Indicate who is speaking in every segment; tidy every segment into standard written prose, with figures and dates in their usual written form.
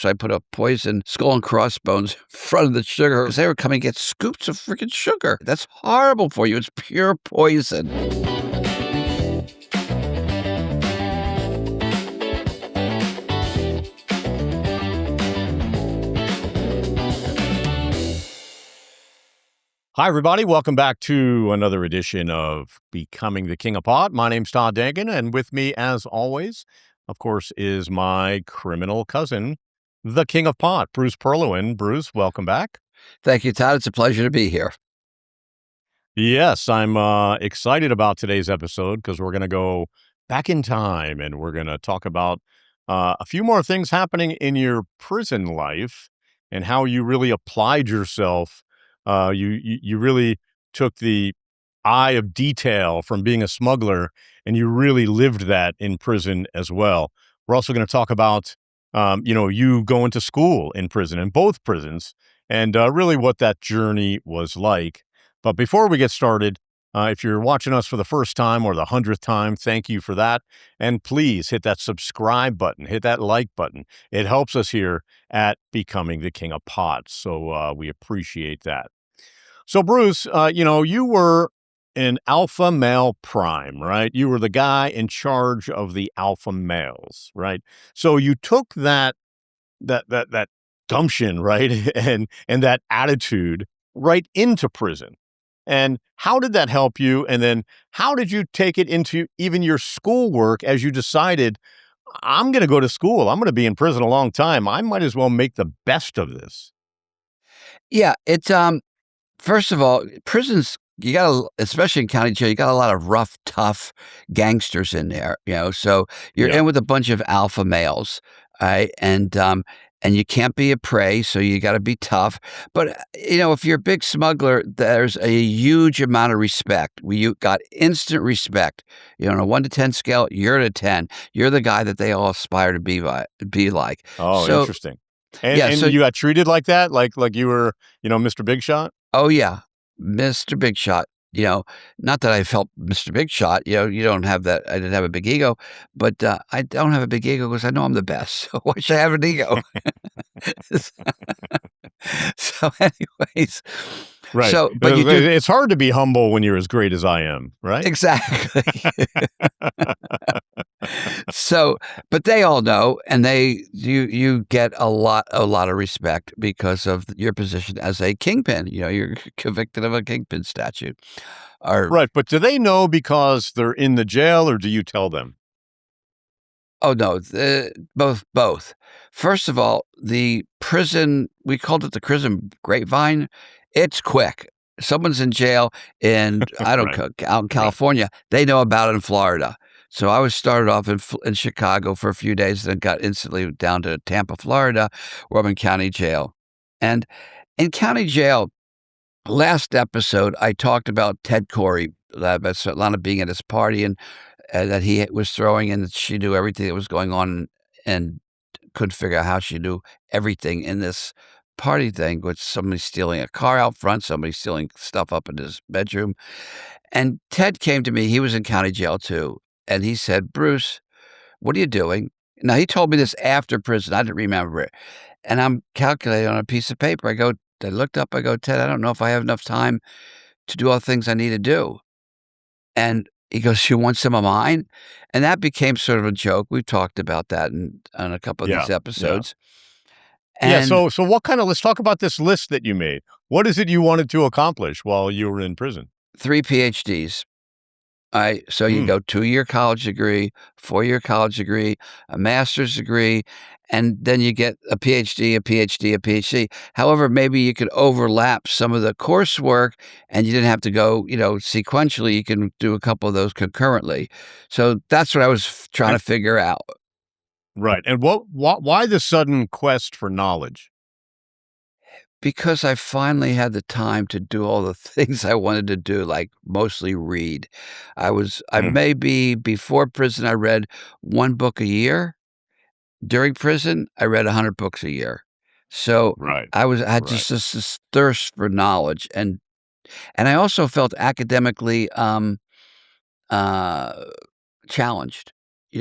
Speaker 1: so I put a poison skull and crossbones in front of the sugar because they were coming to get scoops of freaking sugar. That's horrible for you. It's pure poison.
Speaker 2: Hi, everybody. Welcome back to another edition of Becoming the King of Pot. My name's Todd Dankin, and with me, as always, of course, is my criminal cousin, the King of Pot, Bruce Perlowin. Bruce, welcome back.
Speaker 1: Thank you, Todd. It's a pleasure to be here.
Speaker 2: Yes, I'm excited about today's episode because we're going to go back in time and we're going to talk about a few more things happening in your prison life and how you really applied yourself. You really took the eye of detail from being a smuggler, and you really lived that in prison as well. We're also going to talk about, you going to school in prison, in both prisons, and really what that journey was like. But before we get started, if you're watching us for the first time or the 100th time, thank you for that. And please hit that subscribe button, hit that like button. It helps us here at Becoming the King of Pot. So we appreciate that. So, Bruce, you were an alpha male prime, right? You were the guy in charge of the alpha males, right? So you took that gumption, right, and that attitude right into prison. And how did that help you? And then how did you take it into even your schoolwork as you decided, I'm going to go to school. I'm going to be in prison a long time. I might as well make the best of this.
Speaker 1: Yeah, it's first of all, prisons, you got, especially in county jail, you got a lot of rough, tough gangsters in there, so you're
Speaker 2: Yeah.
Speaker 1: in with a bunch of alpha males, right? And you can't be a prey, so you got to be tough. But, if you're a big smuggler, there's a huge amount of respect. You got instant respect. On a 1 to 10 scale, you're at a 10. You're the guy that they all aspire to be like.
Speaker 2: Oh,
Speaker 1: So,
Speaker 2: interesting. And,
Speaker 1: yeah,
Speaker 2: and
Speaker 1: so
Speaker 2: you got treated like that? Like you were, Mr. Big Shot?
Speaker 1: Oh, yeah. Mr. Big Shot, not that I felt Mr. Big Shot, you don't have that. I didn't have a big ego, but I don't have a big ego because I know I'm the best. So why should I have an ego? So anyways,
Speaker 2: Right.
Speaker 1: but you do.
Speaker 2: It's hard to be humble when you're as great as I am, right?
Speaker 1: Exactly. So, but they all know, and you get a lot of respect because of your position as a kingpin. You're convicted of a kingpin statute.
Speaker 2: Right. But do they know because they're in the jail, or do you tell them?
Speaker 1: Oh no, both. First of all, the prison, we called it the prison grapevine. It's quick. Someone's in jail in, I don't know, out in California. They know about it in Florida. So I was started off in Chicago for a few days, then got instantly down to Tampa, Florida, where I'm in county jail. And in county jail, last episode, I talked about Ted Corey, about Svetlana being at his party and that he was throwing, and that she knew everything that was going on and couldn't figure out how she knew everything in this party thing, with somebody stealing a car out front, somebody stealing stuff up in his bedroom. And Ted came to me. He was in county jail too. And he said, Bruce, what are you doing? Now, he told me this after prison. I didn't remember it. And I'm calculating on a piece of paper. I looked up, I go, Ted, I don't know if I have enough time to do all the things I need to do. And he goes, you want some of mine? And that became sort of a joke. We've talked about that on a couple of these episodes.
Speaker 2: Yeah.
Speaker 1: And
Speaker 2: So let's talk about this list that you made. What is it you wanted to accomplish while you were in prison?
Speaker 1: 3 PhDs. So you go 2-year college degree, 4-year college degree, a master's degree, and then you get a PhD, a PhD, a PhD. However, maybe you could overlap some of the coursework and you didn't have to go, sequentially. You can do a couple of those concurrently. So that's what I was trying to figure out.
Speaker 2: Right. And why the sudden quest for knowledge?
Speaker 1: Because I finally had the time to do all the things I wanted to do, like mostly read. Maybe before prison, I read 1 book a year. During prison, I read 100 books a year. So I had just this thirst for knowledge. And I also felt academically challenged.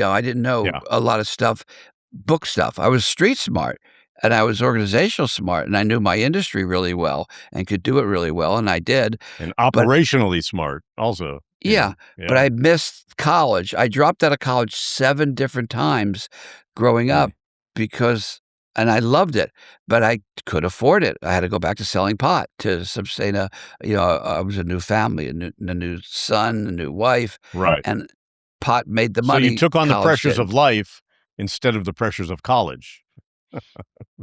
Speaker 1: I didn't know a lot of stuff, book stuff. I was street smart. and I was organizational smart, and I knew my industry really well and could do it really well, and I did.
Speaker 2: And
Speaker 1: But
Speaker 2: operationally smart also, you
Speaker 1: yeah,
Speaker 2: know?
Speaker 1: but
Speaker 2: Yeah.
Speaker 1: I missed college. I dropped out of college 7 different times growing up
Speaker 2: Mm.
Speaker 1: because and I loved it, but I couldn't afford it. I had to go back to selling pot to sustain I was a new family, a new son, a new wife,
Speaker 2: Right.
Speaker 1: and pot made the
Speaker 2: So you
Speaker 1: money,
Speaker 2: took on the
Speaker 1: college
Speaker 2: pressures of
Speaker 1: didn't.
Speaker 2: life instead of the pressures of college.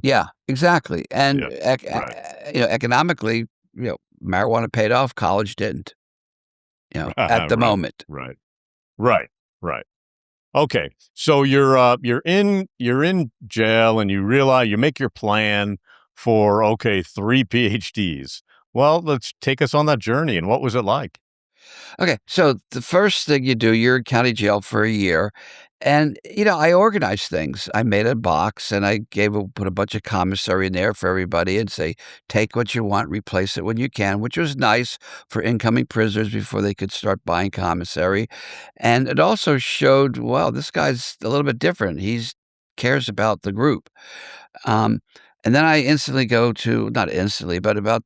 Speaker 1: Yeah, exactly, and
Speaker 2: Yeah. Right.
Speaker 1: economically, marijuana paid off, college didn't, at the
Speaker 2: Right.
Speaker 1: moment.
Speaker 2: Right. Right. Right. Okay. So you're in jail and you realize you make your plan for, okay, 3 PhDs. Well, let's take us on that journey, and what was it like?
Speaker 1: Okay, so the first thing you do, you're in county jail for a year, and I organized things. I made a box and I put a bunch of commissary in there for everybody and say, take what you want, replace it when you can, which was nice for incoming prisoners before they could start buying commissary. And it also showed, well, this guy's a little bit different. He's cares about the group. Um, and then I instantly go to not instantly, but about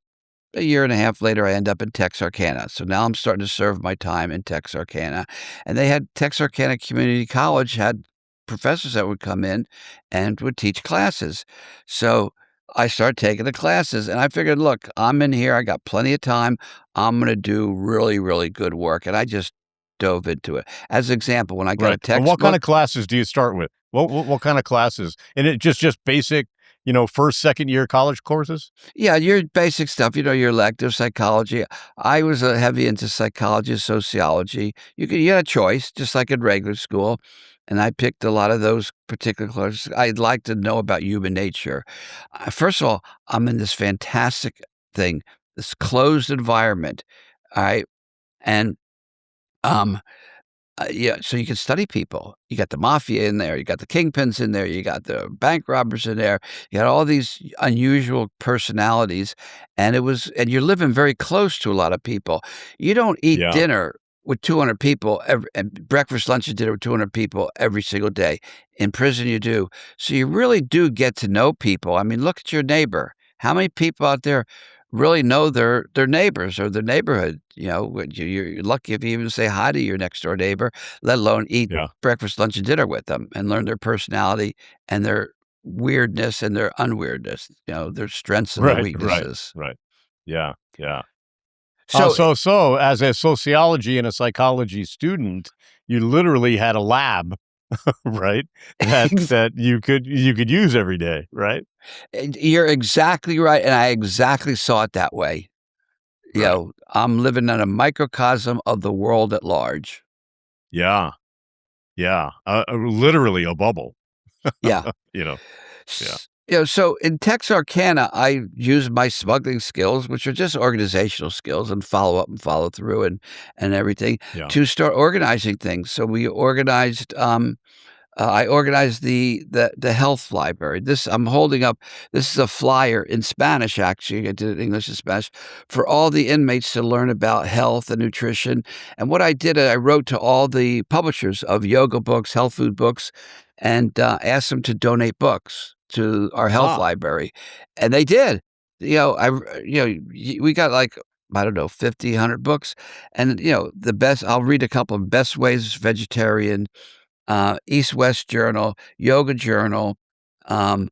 Speaker 1: a year and a half later, I end up in Texarkana. So now I'm starting to serve my time in Texarkana. And they had Texarkana Community College had professors that would come in and would teach classes. So I started taking the classes and I figured, look, I'm in here. I got plenty of time. I'm going to do really, really good work. And I just dove into it. As an example, when I got a
Speaker 2: Right. And what kind
Speaker 1: textbook,
Speaker 2: of classes do you start with? What kind of classes? And it just basic, first, second year college courses?
Speaker 1: yeah, your basic stuff, your elective psychology. I was heavy into psychology, sociology. You had a choice, just like in regular school, and I picked a lot of those particular courses. I'd like to know about human nature. First of all, I'm in this fantastic thing, this closed environment. All right, and um, yeah, so you can study people. You got the mafia in there, you got the kingpins in there, you got the bank robbers in there, you got all these unusual personalities, and you're living very close to a lot of people. You don't eat
Speaker 2: Yeah.
Speaker 1: dinner with 200 people and breakfast, lunch, and dinner with 200 people every single day. In prison, you do. So you really do get to know people. I mean, look at your neighbor. How many people out there really know their neighbors or their neighborhood? You're lucky if you even say hi to your next door neighbor, let alone eat
Speaker 2: Yeah.
Speaker 1: breakfast, lunch, and dinner with them and learn their personality and their weirdness and their unweirdness, their strengths and their
Speaker 2: Right, right,
Speaker 1: weaknesses.
Speaker 2: right. Yeah, yeah.
Speaker 1: So
Speaker 2: So as a sociology and a psychology student, you literally had a lab, right? That you could use every day, right?
Speaker 1: and you're exactly right, and I exactly saw it that way.
Speaker 2: Right.
Speaker 1: I'm living in a microcosm of the world at large.
Speaker 2: Yeah, yeah. Literally a bubble,
Speaker 1: Yeah.
Speaker 2: you know? Yeah,
Speaker 1: So in Texarkana, I use my smuggling skills, which are just organizational skills and follow up and follow through and everything,
Speaker 2: yeah.
Speaker 1: to start organizing things. So I organized the health library. I'm holding up. This is a flyer in Spanish. Actually, I did it in English and Spanish for all the inmates to learn about health and nutrition. And what I did, I wrote to all the publishers of yoga books, health food books, and asked them to donate books to our health
Speaker 2: Ah,
Speaker 1: library, and they did. We got like I don't know 50, 100 books, and the best. I'll read a couple of best ways vegetarian, East West Journal, Yoga Journal, um,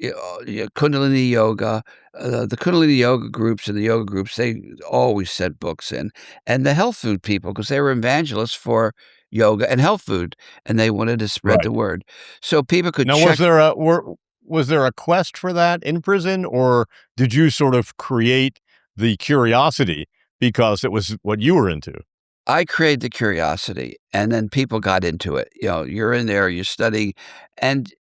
Speaker 1: Kundalini Yoga. The Kundalini Yoga groups and the yoga groups, they always sent books in. And the health food people, because they were evangelists for yoga and health food, and they wanted to spread
Speaker 2: right.
Speaker 1: the word. So people could
Speaker 2: Now
Speaker 1: check.
Speaker 2: was there a quest for that in prison, or did you sort of create the curiosity because it was what you were into?
Speaker 1: I created the curiosity, and then people got into it. You're in there, you study, and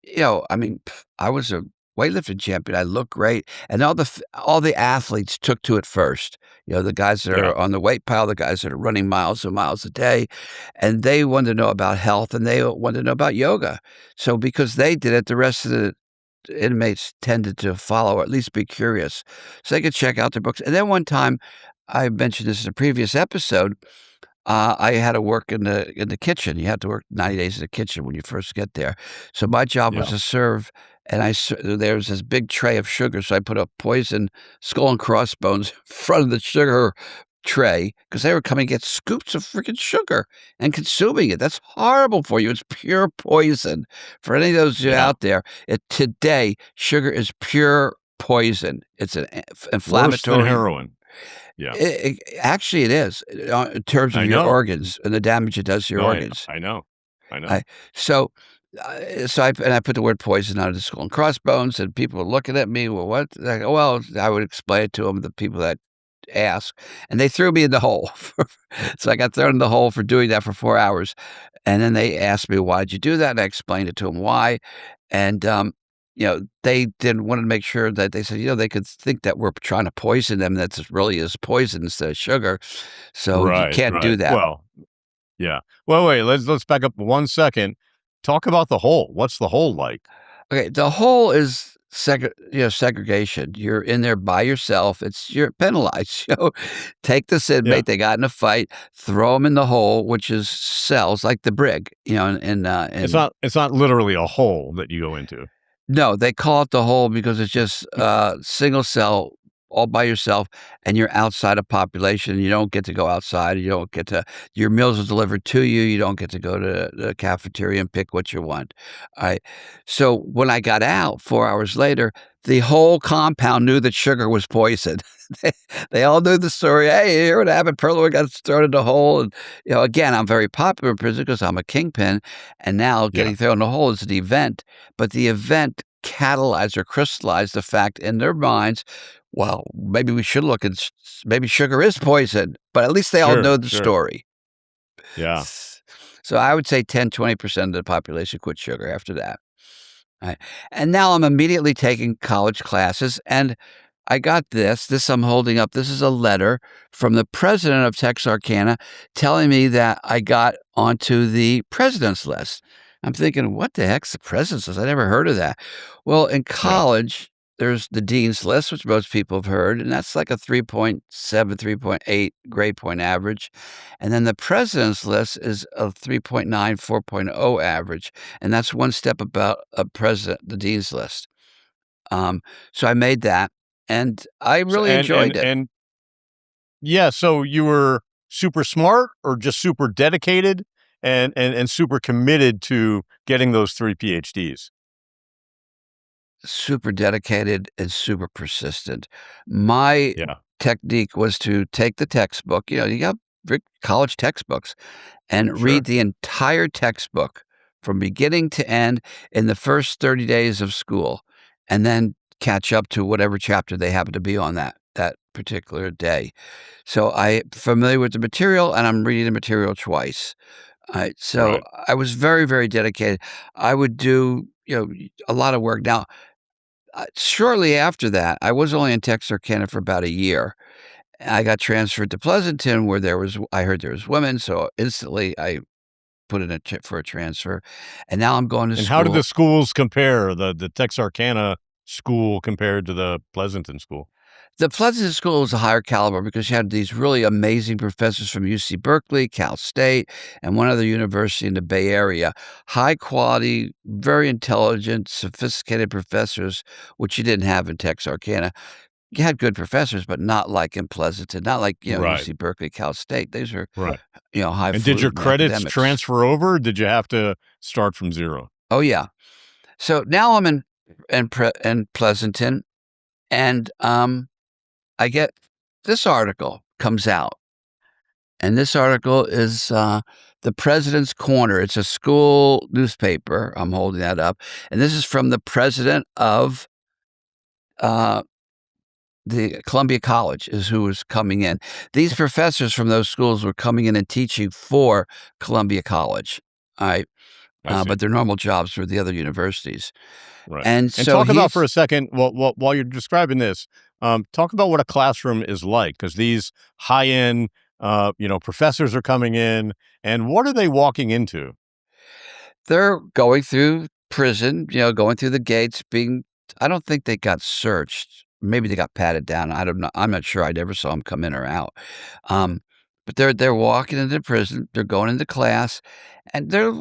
Speaker 1: I mean, I was a weightlifting champion. I looked great, and all the athletes took to it first. The guys that
Speaker 2: Yeah,
Speaker 1: are on the weight pile, the guys that are running miles and miles a day, and they wanted to know about health, and they wanted to know about yoga. So because they did it, the rest of the inmates tended to follow or at least be curious, so they could check out their books. And then one time, I mentioned this in a previous episode. I had to work in the kitchen. You have to work 90 days in the kitchen when you first get there. So my job was
Speaker 2: yeah.
Speaker 1: to serve and there was this big tray of sugar, so I put a poison skull and crossbones in front of the sugar tray because they were coming to get scoops of freaking sugar and consuming it. That's horrible for you. It's pure poison. For any of those you
Speaker 2: Yeah.
Speaker 1: out there, today, sugar is pure poison. It's an
Speaker 2: Worse than
Speaker 1: inflammatory.
Speaker 2: heroin. Yeah.
Speaker 1: Actually, it is, in terms of
Speaker 2: I
Speaker 1: your
Speaker 2: know.
Speaker 1: organs and the damage it does to your
Speaker 2: No,
Speaker 1: organs.
Speaker 2: I know. I know.
Speaker 1: I so, I put the word poison on the skull and crossbones, and people were looking at me, "Well, what?" I go, "Well," I would explain it to them, the people that ask, and they threw me in the hole. So I got thrown in the hole for doing that for 4 hours, and then they asked me, "Why'd you do that?" And I explained it to them why, and, they didn't wanted to make sure that they said, they could think that we're trying to poison them, that's really is poison instead of sugar, so you
Speaker 2: Right,
Speaker 1: can't do
Speaker 2: right.
Speaker 1: that.
Speaker 2: Well, yeah. Well, wait, let's back up 1 second. Talk about the hole. What's the hole like?
Speaker 1: Okay, the whole is segregation. You're in there by yourself. You're penalized. Take this
Speaker 2: Yeah.
Speaker 1: inmate they got in a fight, throw him in the hole, which is cells like the brig.
Speaker 2: It's not literally a hole that you go into.
Speaker 1: No, they call it the hole because it's just single cell, all by yourself, and you're outside of population. You don't get to go outside. You don't get to your meals are delivered to you. You don't get to go to the cafeteria and pick what you want. All right. So when I got out 4 hours later, the whole compound knew that sugar was poison. they, they all knew the story. Hey, here what happened. Perlow got thrown in the hole, and again, I'm very popular in prison because I'm a kingpin, and now
Speaker 2: Yeah.
Speaker 1: getting thrown in the hole is an event. But the event catalyzed or crystallized the fact in their minds, well, maybe we should look at maybe sugar is poison, but at least they all
Speaker 2: Sure,
Speaker 1: know the
Speaker 2: sure.
Speaker 1: story.
Speaker 2: Yeah.
Speaker 1: S- So I would say 10-20% of the population quit sugar after that. Right. And now I'm immediately taking college classes, and I got this I'm holding up. This is a letter from the president of Texarkana telling me that I got onto the president's list. I'm thinking, what the heck's the president's list? I never heard of that. Well, in
Speaker 2: Yeah.
Speaker 1: college, there's the dean's list, which most people have heard, and that's like a 3.7, 3.8 grade point average. And then the president's list is a 3.9, 4.0 average, and that's one step about the dean's list. Um, so I made that, and I
Speaker 2: So
Speaker 1: really enjoyed it.
Speaker 2: yeah, so you were super smart or just super dedicated and super committed to getting those 3 PhDs?
Speaker 1: Super dedicated and super persistent. My
Speaker 2: Yeah,
Speaker 1: technique was to take the textbook, you got college textbooks, and read
Speaker 2: sure.
Speaker 1: the entire textbook from beginning to end in the first 30 days of school, and then catch up to whatever chapter they happen to be on that particular day. So I'm familiar with the material, and I'm reading the material twice. So
Speaker 2: Right.
Speaker 1: I was very, very dedicated. I would do, a lot of work. Now, shortly after that, I was only in Texarkana for about a year. I got transferred to Pleasanton, where I heard there was women, so instantly I put in for a transfer, and now I'm going to
Speaker 2: And how did the
Speaker 1: school.
Speaker 2: schools compare, the Texarkana school compared to the Pleasanton school?
Speaker 1: The Pleasanton School was a higher caliber because you had these really amazing professors from UC Berkeley, Cal State, and one other university in the Bay Area. High quality, very intelligent, sophisticated professors, which you didn't have in Texarkana. You had good professors, but not like in Pleasanton, not like,
Speaker 2: Right,
Speaker 1: UC Berkeley, Cal State. These are,
Speaker 2: right. And did your
Speaker 1: highfalutin
Speaker 2: credits
Speaker 1: academics.
Speaker 2: transfer over, or did you have to start from 0?
Speaker 1: Oh, yeah. So now I'm in Pleasanton, and, I get this article comes out, and this article is, the President's Corner. It's a school newspaper. I'm holding that up, and this is from the president of, uh the Columbia College is who was coming in. These professors from those schools were coming in and teaching for Columbia College, alright?
Speaker 2: I see.
Speaker 1: But their normal jobs were the other universities.
Speaker 2: Right.
Speaker 1: And
Speaker 2: And
Speaker 1: so
Speaker 2: talk about for
Speaker 1: he's
Speaker 2: a second, while you're describing this, talk about what a classroom is like, because these high-end, professors are coming in, and what are they walking into?
Speaker 1: they're going through prison, going through the gates, I don't think they got searched. Maybe they got patted down. I don't know. I'm not sure. I never saw them come in or out. Um, but they're walking into prison. They're going into class, and they're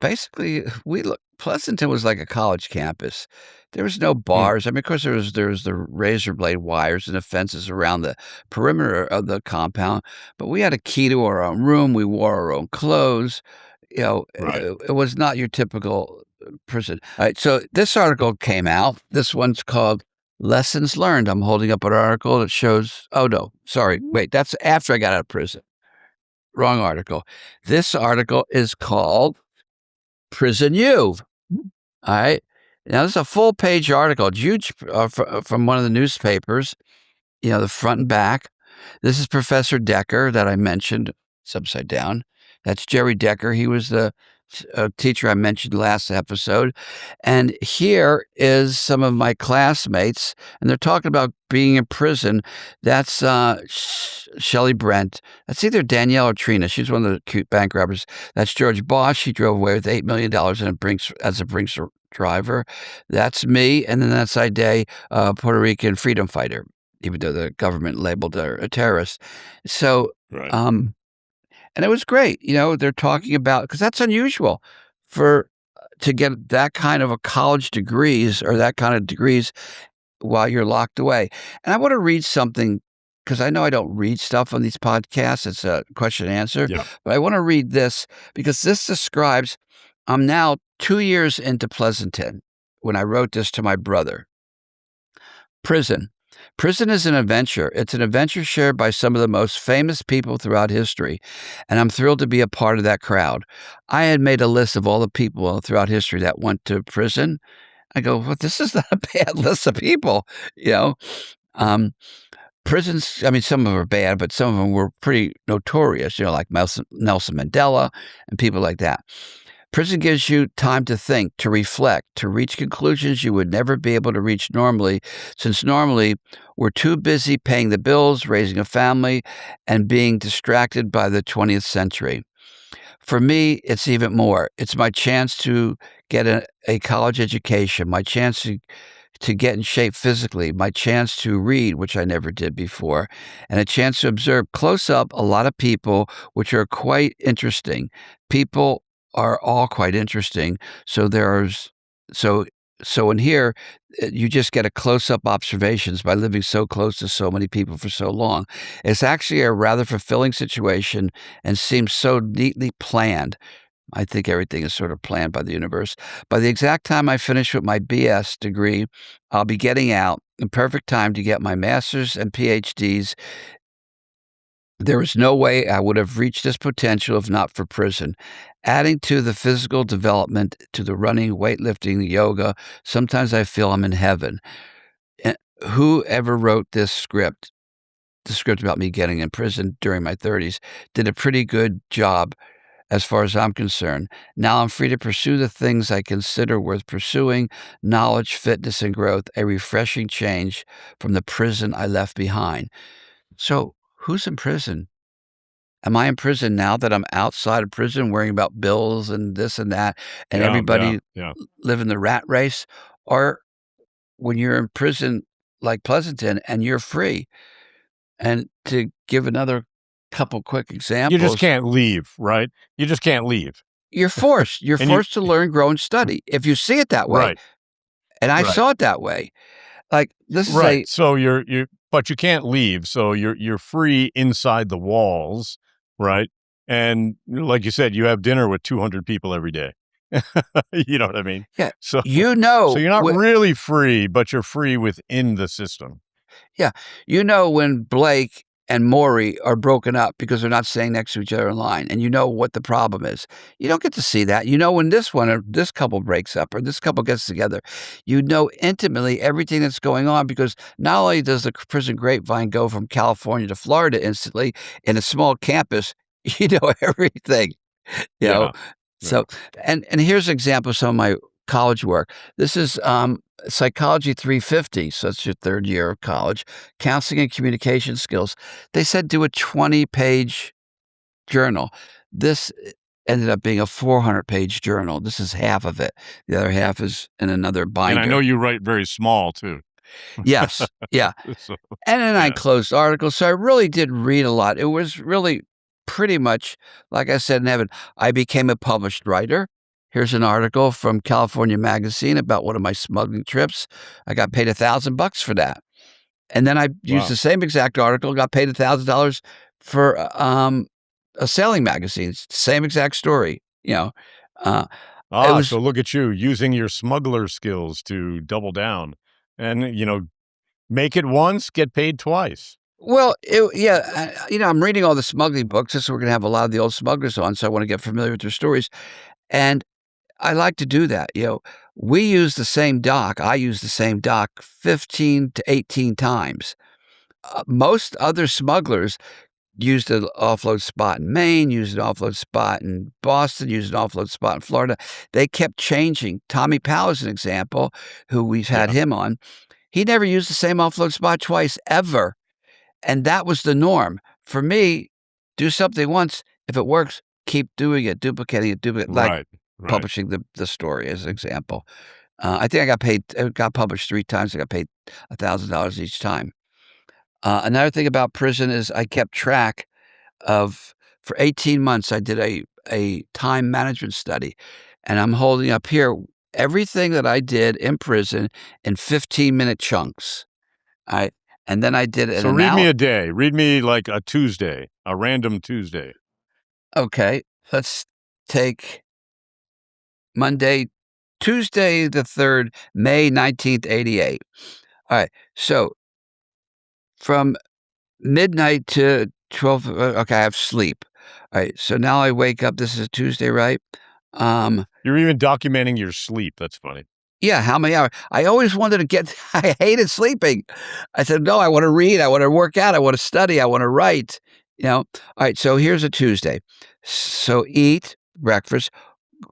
Speaker 1: basically we look. Pleasanton was like a college campus. There was no
Speaker 2: Mm,
Speaker 1: bars. I mean, of course, there was the razor blade wires and the fences around the perimeter of the compound, but we had a key to our own room. We wore our own clothes.
Speaker 2: right.
Speaker 1: It was not your typical prison. All right, so this article came out. This one's called Lessons Learned. I'm holding up an article that shows, oh no, sorry, wait, that's after I got out of prison. Wrong article. This article is called Prison U. All right. Now, this is a full page article. It's huge from one of the newspapers, the front and back. This is Professor Decker that I mentioned. It's upside down. That's Jerry Decker. He was the teacher I mentioned last episode. And here is some of my classmates, and they're talking about being in prison. That's Shelley Brent. That's either Danielle or Trina. She's one of the cute bank robbers. That's George Bosch. He drove away with $8 million as a Brinks driver. That's me. And then that's Ide, Puerto Rican freedom fighter, even though the government labeled her a terrorist. So,
Speaker 2: Right.
Speaker 1: and it was great. They're talking about, because that's unusual to get that kind of a college degrees or that kind of degrees while you're locked away. And I want to read something because I know I don't read stuff on these podcasts. It's a question and answer,
Speaker 2: Yeah.
Speaker 1: but I want to read this because this describes, I'm now 2 years into Pleasanton when I wrote this to my brother. Prison. Prison is an adventure. It's an adventure shared by some of the most famous people throughout history, and I'm thrilled to be a part of that crowd. I had made a list of all the people throughout history that went to prison. I go, well, this is not a bad list of people, you know. Prisons, I mean, some of them are bad, but some of them were pretty notorious, like Nelson Mandela and people like that. Prison gives you time to think, to reflect, to reach conclusions you would never be able to reach normally, since normally we're too busy paying the bills, raising a family, and being distracted by the 20th century. For me, it's even more. It's my chance to get a college education, my chance to get in shape physically, my chance to read, which I never did before, and a chance to observe close up a lot of people, which are quite interesting. People are all quite interesting. So there's so so in here, you just get a close up observations by living so close to so many people for so long. It's actually a rather fulfilling situation and seems so neatly planned. I think everything is sort of planned by the universe. By the exact time I finish with my BS degree, I'll be getting out in perfect time to get my master's and PhDs. There is no way I would have reached this potential if not for prison. Adding to the physical development, to the running, weightlifting, the yoga, sometimes I feel I'm in heaven. And whoever wrote this script, the script about me getting in prison during my 30s, did a pretty good job as far as I'm concerned. Now I'm free to pursue the things I consider worth pursuing: knowledge, fitness, and growth, a refreshing change from the prison I left behind. So, who's in prison? Am I in prison now that I'm outside of prison worrying about bills and this and that and
Speaker 2: Yeah, yeah,
Speaker 1: everybody
Speaker 2: yeah.
Speaker 1: living the rat race? Or when you're in prison like Pleasanton and you're free? And to give another couple quick
Speaker 2: You just
Speaker 1: examples,
Speaker 2: can't leave, right? You just can't leave.
Speaker 1: you're forced. You're
Speaker 2: And you
Speaker 1: forced to learn, grow, and study if you see it that way.
Speaker 2: right,
Speaker 1: And I
Speaker 2: right,
Speaker 1: saw it that way. Like, this is
Speaker 2: right.
Speaker 1: a
Speaker 2: So you're but you can't leave, so you're free inside the walls, right? And like you said, you have dinner with 200 people every day. You know what I mean?
Speaker 1: yeah,
Speaker 2: So
Speaker 1: you
Speaker 2: so
Speaker 1: know,
Speaker 2: you're not
Speaker 1: wh
Speaker 2: really free, but you're free within the system.
Speaker 1: yeah, when Blake and Maury are broken up because they're not staying next to each other in line, and you know what the problem is. You don't get to see that. You know when this one or this couple breaks up or this couple gets together, you know intimately everything that's going on because not only does the prison grapevine go from California to Florida instantly in a small campus, you know everything. You know?
Speaker 2: Yeah, yeah.
Speaker 1: So, and here's an example of some of my college work. This is, Psychology 350, so that's your 3rd year of college, counseling and communication skills. They said do a 20-page journal. This ended up being a 400-page journal. This is half of it. The other half is in another
Speaker 2: And I know
Speaker 1: binder.
Speaker 2: you write very small too.
Speaker 1: Yes, yeah,
Speaker 2: So,
Speaker 1: and then I
Speaker 2: yeah.
Speaker 1: enclosed articles, so I really did read a lot. It was really pretty much, like I said in heaven, I became a published writer. Here's an article from California Magazine about one of my smuggling trips. I got paid $1,000 for that. And then I used
Speaker 2: Wow.
Speaker 1: the same exact article, got paid $1,000 for a sailing magazine. It's the same exact story. Uh, it
Speaker 2: Ah,
Speaker 1: was
Speaker 2: so look at you using your smuggler skills to double down and, make it once, get paid twice.
Speaker 1: well, yeah. I'm reading all the smuggling books. This is we're going to have a lot of the old smugglers on, so I want to get familiar with their stories. And I like to do that. We use the same dock. I use the same dock 15 to 18 times. Most other smugglers used an offload spot in Maine, used an offload spot in Boston, used an offload spot in Florida. They kept changing. Tommy Powell is an example, who we've had
Speaker 2: Yeah,
Speaker 1: him on. He never used the same offload spot twice, ever. And that was the norm. For me, do something once. If it works, keep doing it, duplicating it, like
Speaker 2: right, right.
Speaker 1: publishing the story as an example. I think it got published 3 times. I got paid $1,000 each time. Another thing about prison is I kept track of for 18 months, I did a time management study, and I'm holding up here everything that I did in prison in 15-minute chunks. I and then I did an
Speaker 2: So read me
Speaker 1: anal
Speaker 2: a day. Read me like a Tuesday, a random Tuesday.
Speaker 1: Okay, let's take Monday, Tuesday the 3rd, May 19th, 88. Alright, so from midnight to 12 okay, I have sleep. Alright, so now I wake up, this is a Tuesday, right? Um,
Speaker 2: You're even documenting your sleep. That's funny.
Speaker 1: yeah, how many hours? I always wanted to get I hated sleeping. I said, "No, I wanna read, I wanna work out, I wanna study, I wanna write." Alright, so here's a Tuesday. So eat breakfast,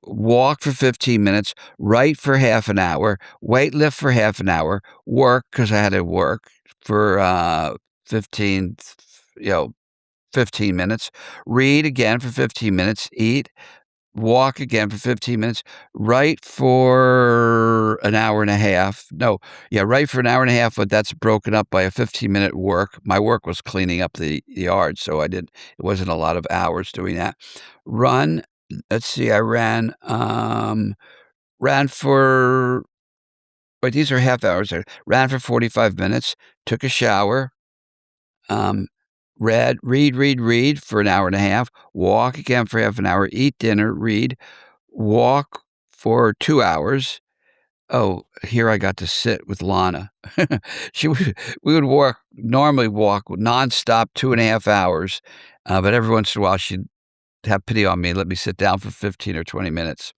Speaker 1: walk for 15 minutes, write for half an hour, weight lift for half an hour, work because I had to work for 15, 15 minutes, read again for 15 minutes, eat, walk again for 15 minutes, write for an hour and a half. No, yeah, write for an hour and a half, but that's broken up by a 15-minute work. My work was cleaning up the yard, so it wasn't a lot of hours doing that. Run, let's see, I ran for, wait, these are half hours. I ran for 45 minutes, took a shower, um, read for an hour and a half, walk again for half an hour, eat dinner, read, walk for 2 hours. Oh, here I got to sit with Lana. She would we would normally walk nonstop 2.5 hours, but every once in a while, she'd have pity on me and let me sit down for 15 or 20 minutes.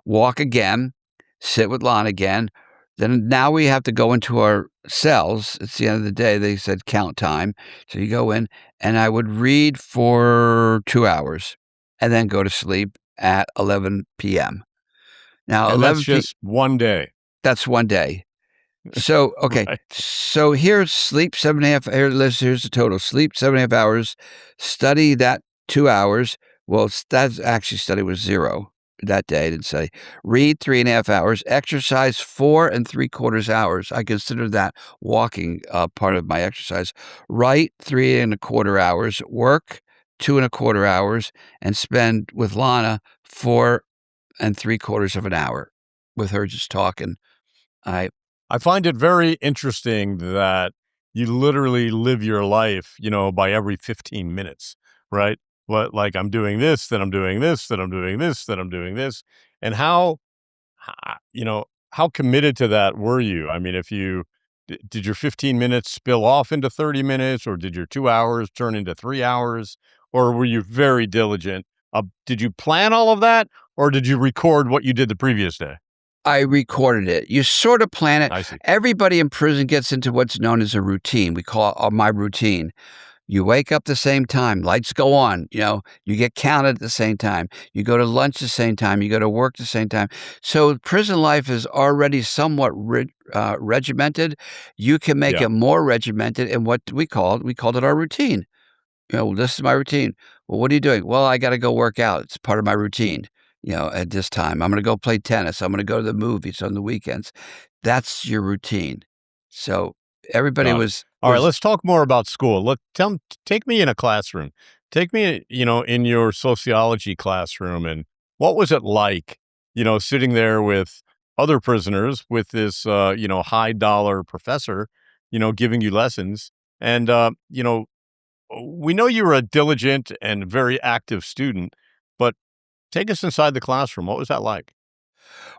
Speaker 1: Walk again, sit with Lana again. Then now we have to go into our cells. It's the end of the day. They said count time. So you go in, and I would read for 2 hours and then go to sleep at 11 p.m. Now,
Speaker 2: And that's
Speaker 1: 11 p
Speaker 2: just one day,
Speaker 1: that's one day. So, okay,
Speaker 2: right?
Speaker 1: so here's sleep 7.5 here's the total. Sleep 7.5 hours, study that 2 hours. Well, that's actually study was 0 that day, I didn't study. Read 3.5 hours, exercise 4.75 hours. I consider that walking, part of my exercise. Write 3.25 hours, work 2.25 hours, and spend with Lana 4.75 of an hour with her just talking. I
Speaker 2: I find it very interesting that you literally live your life, by every 15 minutes, right? What, like, I'm doing this, then I'm doing this, then I'm doing this, then I'm doing this. And how committed to that were you? I mean, if did your 15 minutes spill off into 30 minutes, or did your 2 hours turn into 3 hours, or were you very diligent? Did you plan all of that, or did you record what you did the previous day?
Speaker 1: I recorded it. You sort of plan it.
Speaker 2: I see.
Speaker 1: Everybody in prison gets into what's known as a routine. We call it my routine. You wake up the same time, lights go on, you get counted at the same time, you go to lunch the same time, you go to work the same time. So prison life is already somewhat regimented. You can make
Speaker 2: Yeah.
Speaker 1: it more regimented in what we called it our routine. This is my routine. Well, what are you doing? Well, I got to go work out. It's part of my routine. At this time, I'm going to go play tennis. I'm going to go to the movies on the weekends. That's your routine. So everybody
Speaker 2: Got it.
Speaker 1: was
Speaker 2: All right, let's talk more about school. Take me in a classroom. Take me, in your sociology classroom, and what was it like? sitting there with other prisoners with this, high dollar professor, giving you lessons. And, we know you were a diligent and very active student, but take us inside the classroom. What was that like?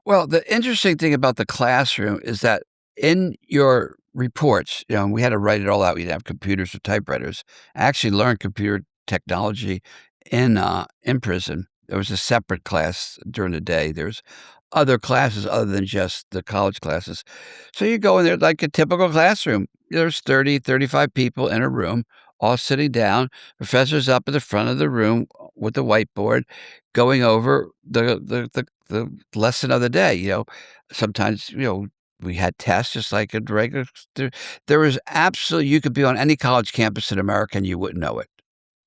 Speaker 1: Well, the interesting thing about the classroom is that in your reports, we had to write it all out. We didn't have computers or typewriters. I actually learned computer technology in prison. There was a separate class during the day. There's other classes other than just the college classes. So you go in there like a typical classroom. There's 30, 35 people in a room, all sitting down. Professor's up at the front of the room with the whiteboard going over the lesson of the day. Sometimes, we had tests just like a regular there was absolutely you could be on any college campus in America and you wouldn't know it.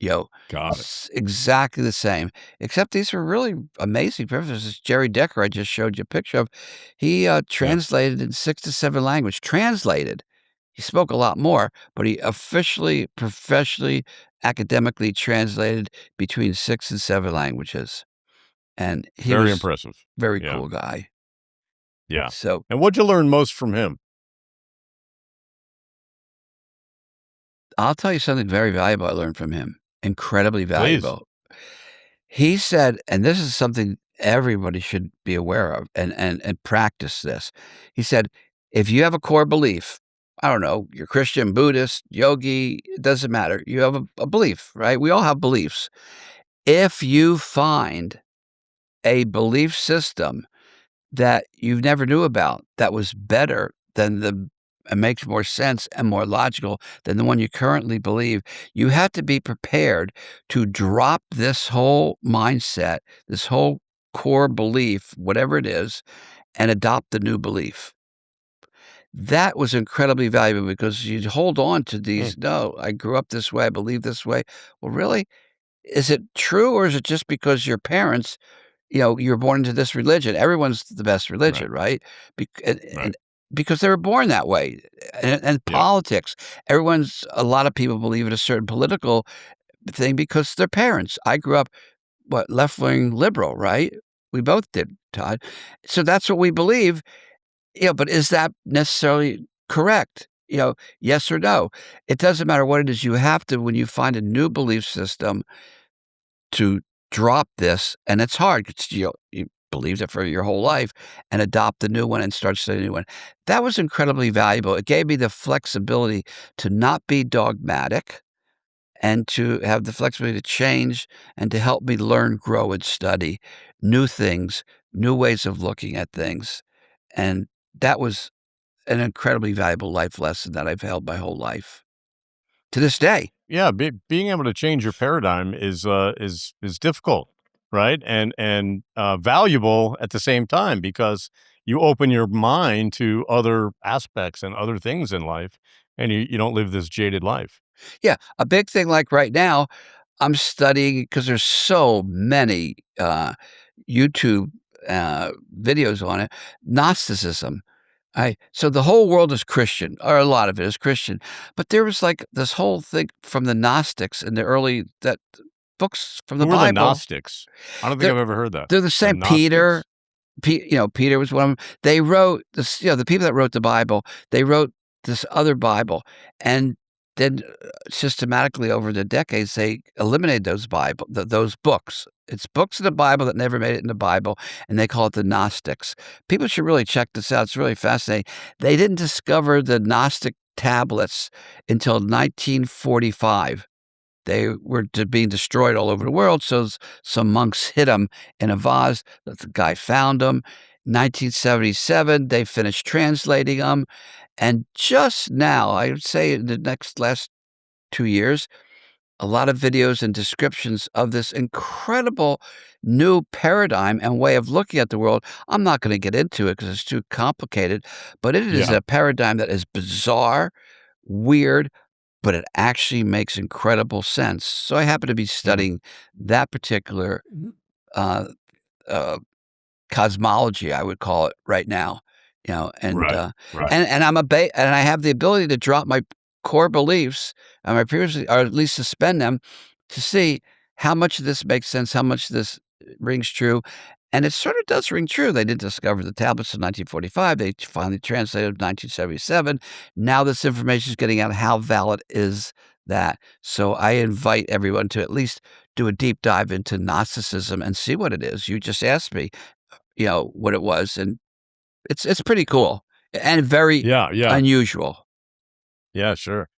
Speaker 1: You know,
Speaker 2: Got it.
Speaker 1: exactly the same, except these were really amazing professors. This Jerry Decker I just showed you a picture of, he,
Speaker 2: Yeah.
Speaker 1: translated in 6 to 7 language translated. He spoke a lot more, but he officially, professionally, academically translated between 6 and 7 languages, and he
Speaker 2: Very
Speaker 1: was
Speaker 2: impressive.
Speaker 1: very
Speaker 2: Yeah.
Speaker 1: cool guy.
Speaker 2: Yeah.
Speaker 1: So,
Speaker 2: And what'd you learn most from him?
Speaker 1: I'll tell you something very valuable I learned from him, incredibly
Speaker 2: Please.
Speaker 1: valuable. He said, and this is something everybody should be aware of and practice this. He said, "If you have a core belief, I don't know, you're Christian, Buddhist, yogi, it doesn't matter. You have a belief, right? We all have beliefs. If you find a belief system that you never knew about that was better than the and makes more sense and more logical than the one you currently believe, you have to be prepared to drop this whole mindset, this whole core belief, whatever it is, and adopt the new belief." That was incredibly valuable because you'd hold on to
Speaker 2: Mm,
Speaker 1: these, "No, I grew up this way, I believe this way." Well, really? Is it true or is it just because your parents you were born into this religion. Everyone's the best
Speaker 2: right.
Speaker 1: religion, right?
Speaker 2: Right.
Speaker 1: And because they were born that way. And
Speaker 2: Yeah.
Speaker 1: politics, a lot of people believe in a certain political thing because their parents. I grew up, left wing liberal, right? We both did, Todd. So that's what we believe. But is that necessarily correct? Yes or no? It doesn't matter what it is. You have to, when you find a new belief system, to drop this, and it's hard 'cause you believed it for your whole life, and adopt the new one and start studying a new one. That was incredibly valuable. It gave me the flexibility to not be dogmatic and to have the flexibility to change and to help me learn, grow, and study new things, new ways of looking at things, and that was an incredibly valuable life lesson that I've held my whole life to this day.
Speaker 2: Yeah, being able to change your paradigm is difficult, right? And valuable at the same time because you open your mind to other aspects and other things in life, and you don't live this jaded life.
Speaker 1: Yeah, a big thing like right now, I'm studying because there's so many, YouTube, videos on it, Gnosticism. So the whole world is Christian, or a lot of it is Christian, but there was, like, this whole thing from the Gnostics in the early that books from the
Speaker 2: Who are the
Speaker 1: Bible.
Speaker 2: Gnostics? I don't think
Speaker 1: They're
Speaker 2: I've ever heard that.
Speaker 1: they're the
Speaker 2: The
Speaker 1: same Peter.
Speaker 2: Gnostics?
Speaker 1: Peter was one of 'em. They wrote this the people that wrote the Bible, they wrote this other Bible, and then, systematically over the decades, they eliminated those books. It's books in the Bible that never made it in the Bible, and they call it the Gnostics. People should really check this out, it's really fascinating. They didn't discover the Gnostic tablets until 1945. They were being destroyed all over the world, so some monks hid them in a vase. The guy found them. 1977, they finished translating them, and just now, I would say in the last 2 years, a lot of videos and descriptions of this incredible new paradigm and way of looking at the world. I'm not gonna get into it because it's too complicated, but it is
Speaker 2: Yeah.
Speaker 1: a paradigm that is bizarre, weird, but it actually makes incredible sense. So I happen to be
Speaker 2: Mm.
Speaker 1: studying that particular, uh, uh, cosmology, I would call it right now, and,
Speaker 2: Right. Right.
Speaker 1: and I have the ability to drop my core beliefs and my previously or at least suspend them to see how much of this makes sense, how much of this rings true, And it sort of does ring true. They didn't discover the tablets in 1945. They finally translated in 1977. Now this information is getting out. How valid is that? So I invite everyone to at least do a deep dive into Gnosticism and see what it is. You just asked me, what it was, and it's pretty cool and very
Speaker 2: Yeah, yeah.
Speaker 1: unusual.
Speaker 2: Yeah, sure.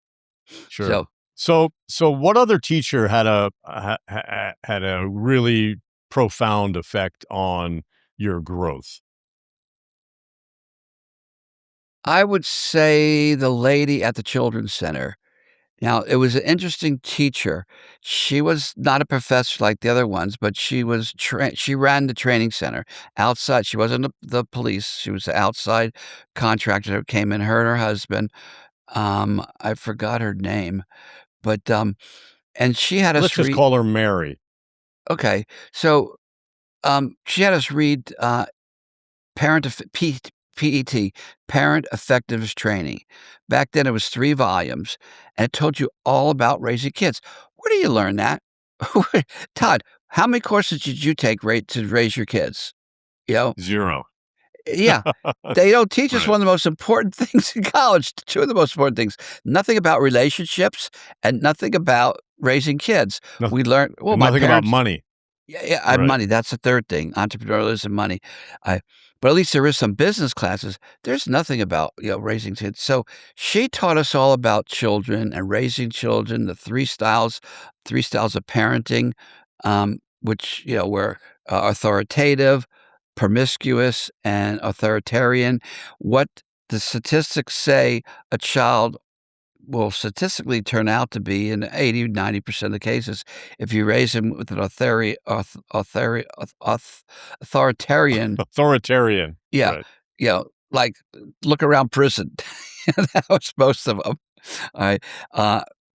Speaker 2: Sure.
Speaker 1: So
Speaker 2: So what other teacher had had a really profound effect on your growth?
Speaker 1: I would say the lady at the children's center. Now, it was an interesting teacher. She was not a professor like the other ones, but she ran the training center outside. She wasn't the police. She was the outside contractor who came in, her and her husband. I forgot her name, but, and she had
Speaker 2: Let's
Speaker 1: us
Speaker 2: just
Speaker 1: read.
Speaker 2: call her Mary.
Speaker 1: Okay. So, she had us read, Parent eff P PET, Parent Effectiveness Training. Back then, it was 3 volumes, and it told you all about raising kids. Where do you learn that? Todd, how many courses did you take to raise your kids? You know?
Speaker 2: 0.
Speaker 1: Yeah. They don't teach us
Speaker 2: Right.
Speaker 1: one of the most important things in college, 2 of the most important things. Nothing about relationships and nothing about raising kids.
Speaker 2: Noth
Speaker 1: We learned well,
Speaker 2: and
Speaker 1: my
Speaker 2: nothing about
Speaker 1: parents.
Speaker 2: money.
Speaker 1: Yeah, yeah,
Speaker 2: Right.
Speaker 1: money, that's the 3rd thing, entrepreneurialism, money. I but at least there is some business classes. There's nothing about, raising kids. So she taught us all about children and raising children, the 3 styles of parenting, which, were, authoritative, promiscuous, and authoritarian. What the statistics say a child will statistically turn out to be in 80-90% of the cases if you raise him with an authoritarian.
Speaker 2: Authoritarian.
Speaker 1: Yeah,
Speaker 2: Right.
Speaker 1: like, look around prison. That was most of 'em. Alright,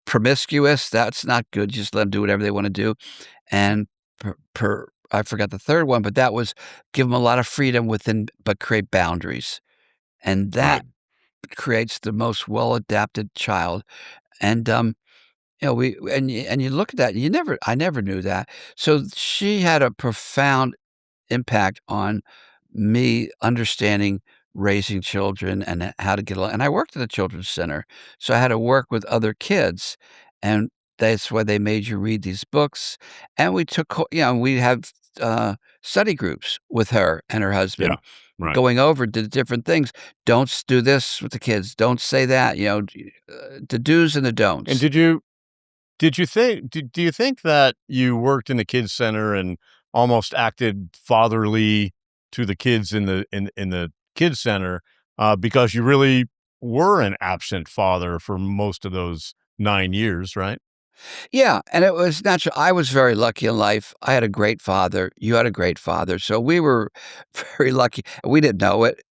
Speaker 1: promiscuous, that's not good, just let them do whatever they wanna do, and I forgot the 3rd one, but that was give them a lot of freedom within but create boundaries, and
Speaker 2: Right.
Speaker 1: that creates the most well-adapted child. And, we and you look at that, and I never knew that. So she had a profound impact on me understanding raising children and how to get along, and I worked at a children's center, so I had to work with other kids, and that's why they made you read these books, and we took we have, study groups with her and her
Speaker 2: Yeah.
Speaker 1: husband
Speaker 2: Right.
Speaker 1: going over the different things. Don't do this with the kids, don't say that, the do's and the
Speaker 2: And
Speaker 1: don'ts.
Speaker 2: do you think that you worked in the kids center and almost acted fatherly to the kids in the kids center, because you really were an absent father for most of those 9 years, right?
Speaker 1: Yeah, and it was natural. I was very lucky in life. I had a great father. You had a great father. So we were very lucky. We didn't know it.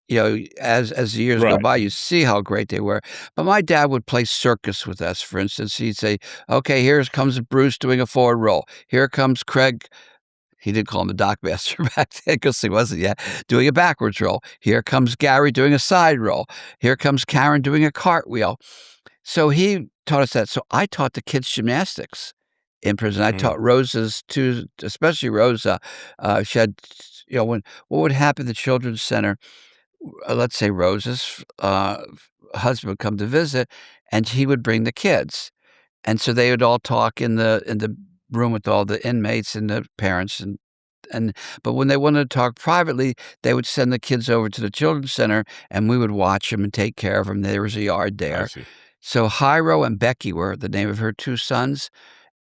Speaker 1: As the years go
Speaker 2: Right.
Speaker 1: by, you see how great they were. But my dad would play circus with us. For instance, he'd say, "Okay, here comes Bruce doing a forward roll. Here comes Craig." He did call him the dock master back then because he wasn't yet doing a backwards roll. Here comes Gary doing a side roll. Here comes Karen doing a cartwheel. So he taught us that. So I taught the kids gymnastics in prison. I
Speaker 2: Mm.
Speaker 1: taught Rosa's too, especially Rosa. She had, when what would happen at the children's center? Let's say Rosa's husband would come to visit, and he would bring the kids, and so they would all talk in the room with all the inmates and the parents and but when they wanted to talk privately, they would send the kids over to the children's center, and we would watch them and take care of them. There was a yard
Speaker 2: I
Speaker 1: there.
Speaker 2: see.
Speaker 1: So Hiro and Becky were the name of her 2 sons,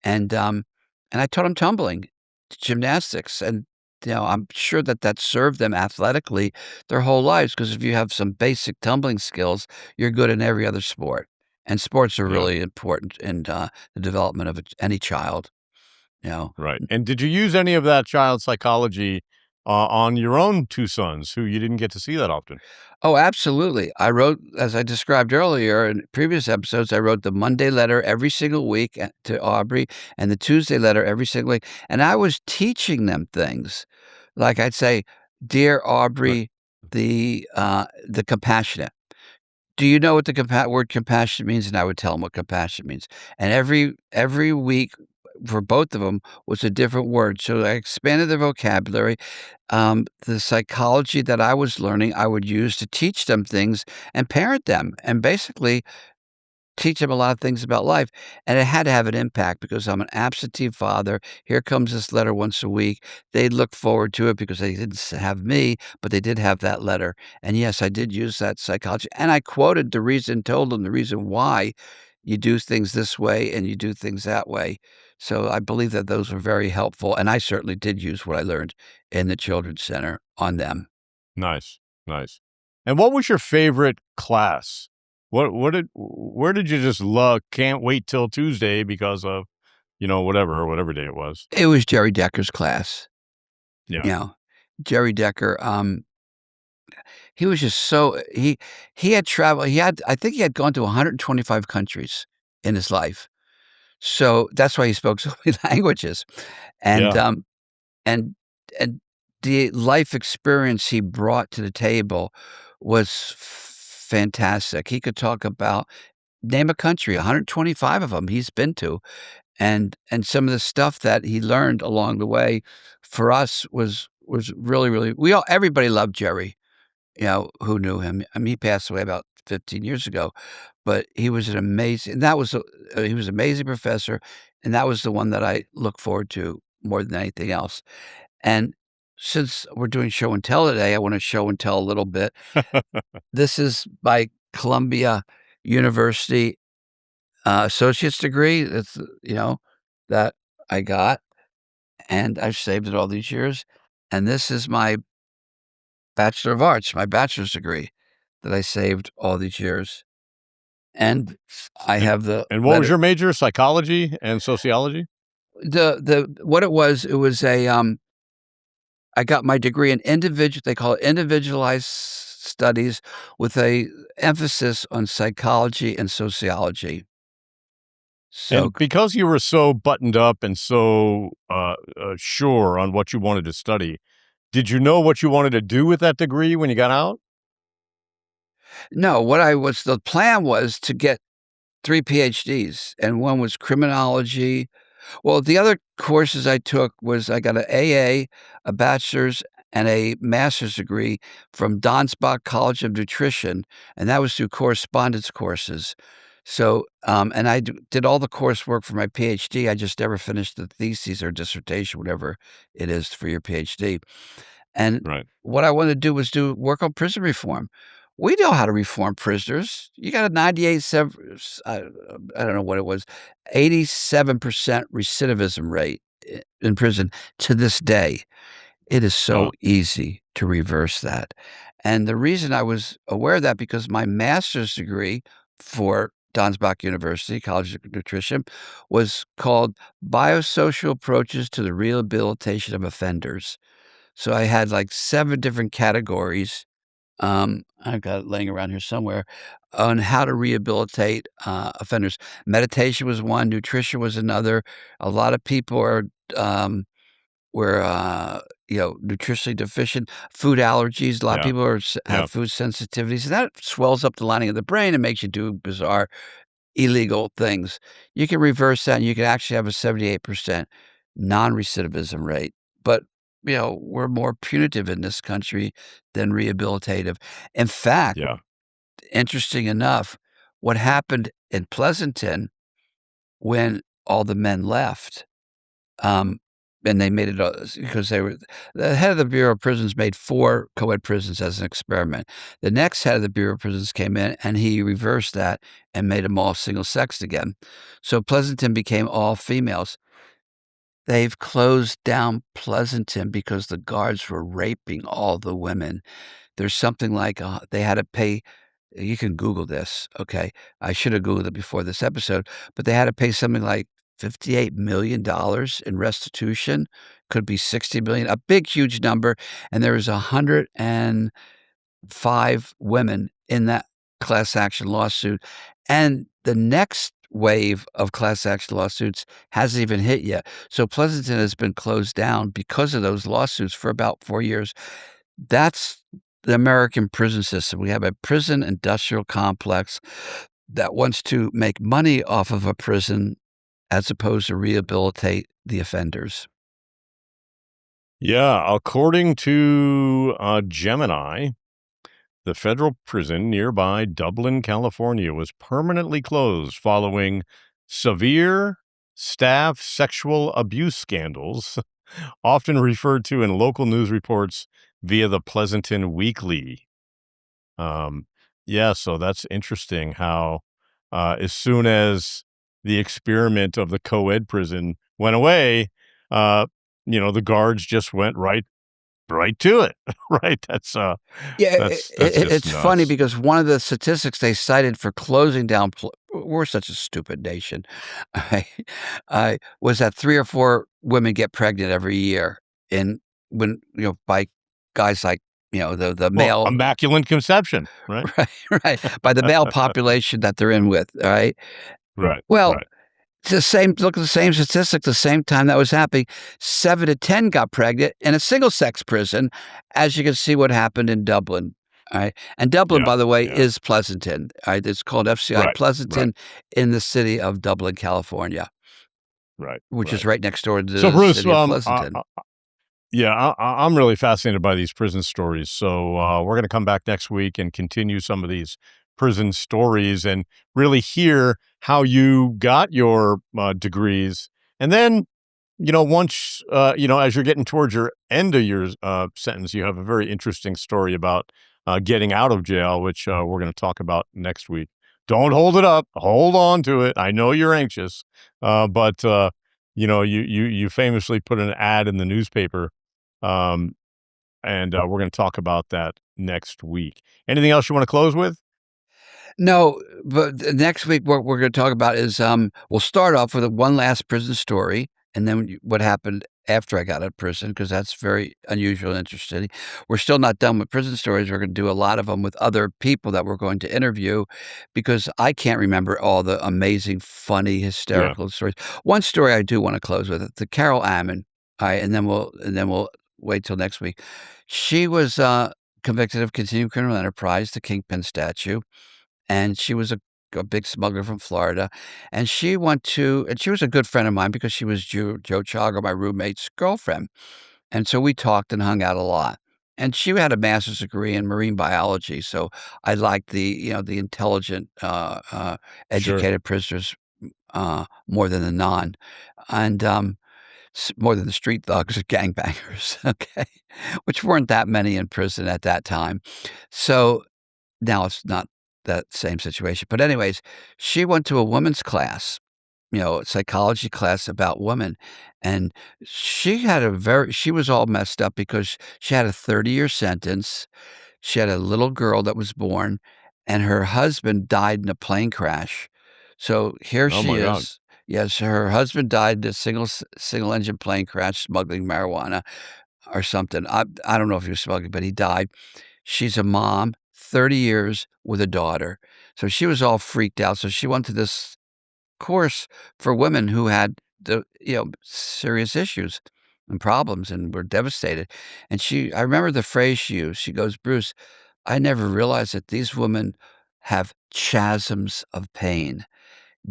Speaker 1: and, um, and I taught them tumbling, gymnastics, and, I'm sure that that served them athletically their whole lives. Because if you have some basic tumbling skills, you're good in every other sport, and sports are
Speaker 2: Yeah.
Speaker 1: really important in, the development of any child, you know?
Speaker 2: Right. And did you use any of that child psychology, on your own 2 sons who you didn't get to see that often?
Speaker 1: Oh, absolutely. I wrote, as I described earlier in previous episodes, I wrote the Monday letter every single week to Aubrey and the Tuesday letter every single week. And I was teaching them things. Like I'd say, "Dear
Speaker 2: Right.
Speaker 1: Aubrey, the compassionate. Do you know what the word compassionate means?" And I would tell them what compassionate means. And every week for both of them was a different word, so I expanded their vocabulary. The psychology that I was learning, I would use to teach them things and parent them, and basically teach them a lot of things about life, and it had to have an impact because I'm an absentee father. Here comes this letter once a week. They look forward to it because they didn't have me, but they did have that letter. And yes, I did use that psychology, and I quoted the reason, told them the reason why you do things this way and you do things that way. So I believe that those were very helpful, and I certainly did use what I learned in the children's center on them.
Speaker 2: Nice, nice. And what was your favorite class? What did where did you just love can't wait till Tuesday because of, whatever day it was?
Speaker 1: It was Jerry Decker's class,
Speaker 2: Yeah.
Speaker 1: you know, Jerry Decker, he was just so he had traveled he had I think he had gone to 125 countries in his life. So, that's why he spoke so many languages. And,
Speaker 2: Yeah.
Speaker 1: and and the life experience he brought to the table was fantastic. He could talk about name a country, 125 of them he's been to, and some of the stuff that he learned along the way for us was really, really we all everybody loved Jerry. Who knew him. I mean, he passed away about 15 years ago, but he was an amazing that was a he was an amazing professor, and that was the one that I look forward to more than anything else. And since we're doing show and tell today, I wanna show and tell a little bit. This is my Columbia University, associate's degree. That's, that I got, and I've saved it all these years. And this is my Bachelor of Arts, my bachelor's degree that I saved all these years. And I
Speaker 2: And
Speaker 1: have the
Speaker 2: and what was
Speaker 1: letter
Speaker 2: your major? Psychology and sociology?
Speaker 1: the what it was I got my degree in they call it individualized studies with a emphasis on psychology and sociology. So
Speaker 2: And because you were so buttoned up and so, sure on what you wanted to study, did you know what you wanted to do with that degree when you got out?
Speaker 1: no, what I was the plan was to get 3 PhDs, and one was criminology. Well, the other courses I took was I got an AA, a bachelor's, and a master's degree from Donsbach College of Nutrition, and that was through correspondence courses. So, and I did all the coursework for my PhD. I just never finished the thesis or dissertation, whatever it is for your PhD. And
Speaker 2: Right.
Speaker 1: what I wanted to do was do work on prison reform. We know how to reform prisoners. You got a 98 I don't know what it was, 87% recidivism rate in prison to this day. It is so
Speaker 2: Wow.
Speaker 1: easy to reverse that. And the reason I was aware of that because my master's degree for Donsbach University College of Nutrition was called Biosocial Approaches to the Rehabilitation of Offenders. So I had like 7 different categories, I've got it laying around here somewhere, on how to rehabilitate, offenders. Meditation was one, nutrition was another. A lot of people um, were, nutritionally deficient. Food allergies, a lot of
Speaker 2: Yeah.
Speaker 1: people have
Speaker 2: Yeah.
Speaker 1: food sensitivities, and that swells up the lining of the brain and makes you do bizarre illegal things. You can reverse that, and you can actually have a 78% non-recidivism rate, but, we're more punitive in this country than rehabilitative. In fact,
Speaker 2: Yeah.
Speaker 1: interesting enough, what happened in Pleasanton when all the men left, um, and they made it because they were the head of the Bureau of Prisons made 4 co-ed prisons as an experiment. The next head of the Bureau of Prisons came in, and he reversed that and made them all single-sexed again. So Pleasanton became all females. They've closed down Pleasanton because the guards were raping all the women. There's something like, they had to pay you can Google this, okay? I should have Googled it before this episode, but they had to pay something like $58 million in restitution, could be 60 million, a big, huge number, and there was 105 women in that class action lawsuit, and the next wave of class action lawsuits hasn't even hit yet. So Pleasanton has been closed down because of those lawsuits for about 4 years. That's the American prison system. We have a prison industrial complex that wants to make money off of a prison as opposed to rehabilitate the offenders.
Speaker 2: Yeah, according to Gemini, the federal prison nearby Dublin, California, was permanently closed following severe staff sexual abuse scandals, often referred to in local news reports via the Pleasanton Weekly. Um, yeah, so that's interesting how as soon as the experiment of the co-ed prison went away, uh, the guards just went right to it. Right?
Speaker 1: Yeah,
Speaker 2: That's just
Speaker 1: it's funny
Speaker 2: nuts.
Speaker 1: because one of the statistics they cited for closing down we're such a stupid nation, I was that 3 or 4 women get pregnant every year, and by guys like, the
Speaker 2: Well,
Speaker 1: male
Speaker 2: immaculate conception, right?
Speaker 1: right, right, by the male population that they're in with, all right?
Speaker 2: Right,
Speaker 1: Well,
Speaker 2: right.
Speaker 1: it's the same look at the same statistic, the same time that was happening, 7 to 10 got pregnant in a single-sex prison, as you can see what happened in Dublin, alright? And Dublin,
Speaker 2: Yeah,
Speaker 1: by the way,
Speaker 2: yeah.
Speaker 1: is Pleasanton, alright? It's called FCI
Speaker 2: Right, right,
Speaker 1: Pleasanton in the city of Dublin, California,
Speaker 2: right,
Speaker 1: which is
Speaker 2: right.
Speaker 1: right next door to
Speaker 2: So,
Speaker 1: the
Speaker 2: Bruce,
Speaker 1: city of Pleasanton.
Speaker 2: yeah, I'm really fascinated by these prison stories. So we're going to come back next week and continue some of these prison stories and really hear how you got your degrees. And then, once, as you're getting towards your end of your sentence, you have a very interesting story about getting out of jail, which we're going to talk about next week. Don't hold it up. Hold on to it. I know you're anxious, but you famously put an ad in the newspaper, um, and we're going to talk about that next week. Anything else you want to close with?
Speaker 1: No, but the next week, what we're gonna talk about is, we'll start off with a one last prison story, and then what happened after I got out of prison, because that's very unusual and interesting. We're still not done with prison stories. We're gonna do a lot of them with other people that we're going to interview, because I can't remember all the amazing, funny,
Speaker 2: Yeah.
Speaker 1: hysterical stories. One story I do wanna close with, the Carol Ammon, alright, and then we'll wait till next week. She was, convicted of continuing criminal enterprise, the Kingpin statute, and she was a big smuggler from Florida, and she was a good friend of mine because she was Joe Chaga, my roommate's girlfriend, and so we talked and hung out a lot, and she had a master's degree in marine biology, so I liked the intelligent,
Speaker 2: Sure.
Speaker 1: educated prisoners, more than the non, and, more than the street thugs or gangbangers, okay, which weren't that many in prison at that time, so now it's not that same situation, but anyways, she went to a women's class, psychology class about women, and she was all messed up because she had a 30-year sentence, she had a little girl that was born, and her husband died in a plane crash. So here
Speaker 2: Oh
Speaker 1: she
Speaker 2: my God.
Speaker 1: is. Yes, her husband died in a single engine plane crash smuggling marijuana or something. I don't know if he was smuggling, but he died. She's a mom, 30 years with a daughter. So she was all freaked out. So she went to this course for women who had serious issues and problems and were devastated. And I remember the phrase she used. She goes, "Bruce, I never realized that these women have chasms of pain."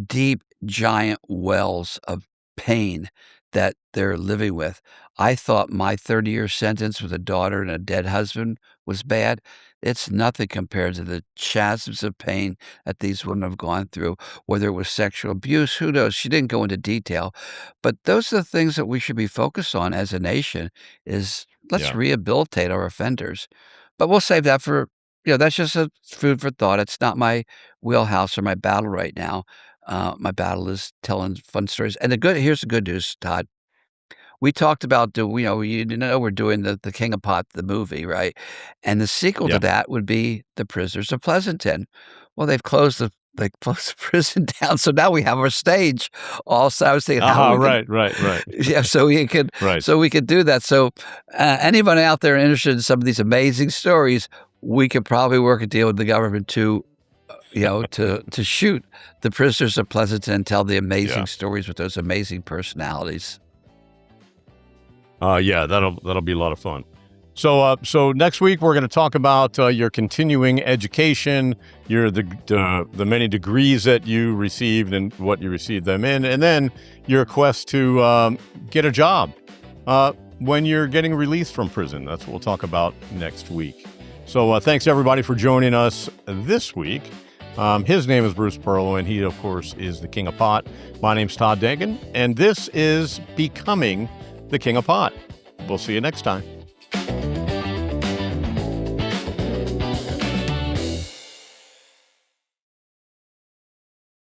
Speaker 1: Deep, giant wells of pain that they're living with. I thought my 30-year sentence with a daughter and a dead husband was bad. It's nothing compared to the chasms of pain that these women have gone through, whether it was sexual abuse, who knows? She didn't go into detail, but those are the things that we should be focused on as a nation is let's
Speaker 2: Yeah.
Speaker 1: rehabilitate our offenders. But we'll save that for that's just a food for thought. It's not my wheelhouse or my battle right now. My battle is telling fun stories. And here's the good news, Todd. We talked about we're doing the King of Pot, the movie, right? And the sequel to
Speaker 2: Yeah.
Speaker 1: that would be The Prisoners of Pleasanton. Well, they closed the prison down, so now we have our stage. Also, I was thinking how
Speaker 2: Aha.
Speaker 1: we could
Speaker 2: Right. Right. Right.
Speaker 1: yeah,
Speaker 2: Right.
Speaker 1: so we could do that. So, anyone out there interested in some of these amazing stories, we could probably work a deal with the government to shoot The Prisoners of Pleasanton and tell the
Speaker 2: Yeah.
Speaker 1: amazing stories with those amazing personalities.
Speaker 2: Yeah. That'll be a lot of fun. So next week we're going to talk about your continuing education, the many degrees that you received and what you received them in, and then your quest to get a job when you're getting released from prison. That's what we'll talk about next week. So thanks everybody for joining us this week. His name is Bruce Perlow, and he, of course, is the King of Pot. My name's Todd Dankin, and this is Becoming the King of Pot. We'll see you next time.